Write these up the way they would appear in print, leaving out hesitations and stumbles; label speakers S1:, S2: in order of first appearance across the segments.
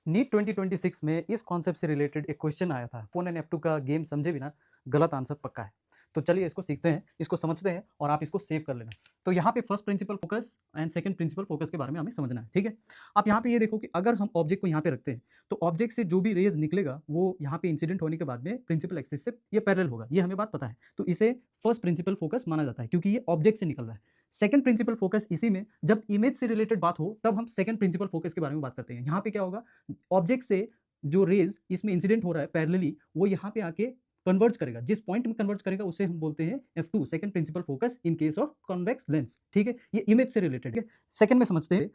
S1: NEET 2026 में इस concept से रिलेटेड एक क्वेश्चन आया था। फोन एंड F2 का गेम समझे बिना गलत आंसर पक्का है। तो चलिए इसको सीखते हैं, इसको समझते हैं और आप इसको सेव कर लेना। तो यहाँ पे first principal focus and second principal focus के बारे में हमें समझना है, ठीक है? आप यहाँ पे ये देखो कि अगर हम ऑब्जेक्ट को यहाँ पे रखते हैं, तो ऑब्जेक्ट से जो भी रेज़ निकलेगा, वो यहाँ पे इंसिडेंट होने के बाद में प्रिंसिपल एक्सिस से ये पैरेलल होगा, ये हमें बात पता है। तो इसे फर्स्ट प्रिंसिपल फोकस माना जाता है क्योंकि ये ऑब्जेक्ट से निकल रहा है। सेकंड प्रिंसिपल फोकस इसी में जब इमेज से रिलेटेड बात हो, तब हम सेकंड प्रिंसिपल फोकस के बारे में बात करते हैं। यहाँ पे क्या होगा, ऑब्जेक्ट से जो रेज़ इसमें इंसिडेंट हो रहा है पैरेलली, वो यहाँ पे आके कन्वर्ज करेगा। जिस पॉइंट में कन्वर्ज करेगा उसे हम बोलते हैं F2 second principal focus in case of convex lens, ठीक है? ये इमेज से रिलेटेड है। सेकंड में समझते हैं।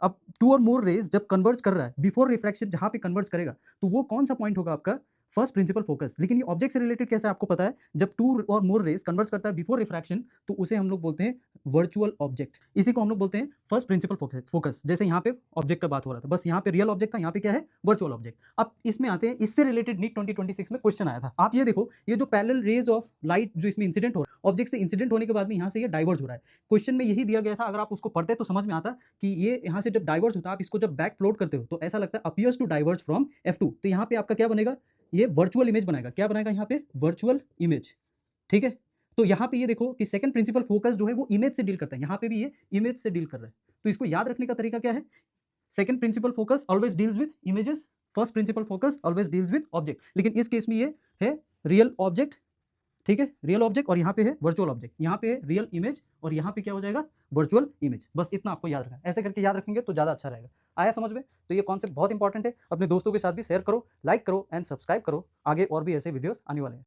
S1: अब 2 और मोर रेज़ जब कन्वर्ज कर रहा है, बिफोर रिफ्रैक्शन जहाँ पे कन्वर्ज करेगा, तो वो कौन-सा पॉइंट होगा आपका? First principal focus. लेकिन ये ऑब्जेक्ट से रिलेटेड कैसा है आपको पता है? जब 2 और मोर रेज़ कन्वर्ज करता है बिफोर रिफ्रैक्शन, तो उसे हम लोग बोलते हैं वर्चुअल ऑब्जेक्ट। इसी को हम लोग बोलते हैं फर्स्ट प्रिंसिपल फोकस। जैसे यहाँ पे ऑब्जेक्ट का बात हो रहा था, बस यहाँ पे रियल ऑब्जेक्ट था, यहाँ पे क्या है? Virtual object. अब इसमें आते हैं, इससे रिलेटेड नीट 2026 में क्वेश्चन आया था। आप ये देखो, ये जो पैरेलल रेज़ ऑफ लाइट जो इसमें इंसिडेंट हो रहा है, ऑब्जेक्ट से इंसिडेंट होने के बाद में यहाँ से ये डाइवर्ज हो रहा है। क्वेश्चन में यही दिया गया था, अगर आप उसको पढ़ते तो समझ में आता कि ये यहाँ से जब डाइवर्ज होता है, आप इसको जब बैक फ्लोट करते हो, तो ऐसा लगता है appears to diverge from F2। तो यहाँ पे आपका क्या बनेगा? ये वर्चुअल इमेज बनाएगा। क्या बनाएगा यहाँ पे? वर्चुअल इमेज, ठीक है? तो यहाँ पे ये देखो कि सेकंड प्रिंसिपल फोकस जो है वो इमेज से डील करता है। यहाँ पे भी ये इमेज से डील कर रहा है। तो इसको याद रखने का तरीका क्या है? Second principal focus always deals with images, first principal focus always deals with object. लेकिन इस केस में ये है रियल ऑब्जेक्ट, ठीक है? रियल ऑब्जेक्ट और यहाँ पे है वर्चुअल ऑब्जेक्ट। यहाँ पे है रियल इमेज और यहाँ पे क्या हो जाएगा? Virtual image. बस इतना आपको याद रखना है। ऐसे करके याद रखेंगे तो ज़्यादा अच्छा रहेगा। आया समझ में? तो ये कॉन्सेप्ट बहुत इंपॉर्टेंट है। अपने दोस्तों के साथ भी शेयर करो, लाइक करो एंड सब्सक्राइब करो। आगे और भी ऐसे वीडियोज़ आने वाले हैं।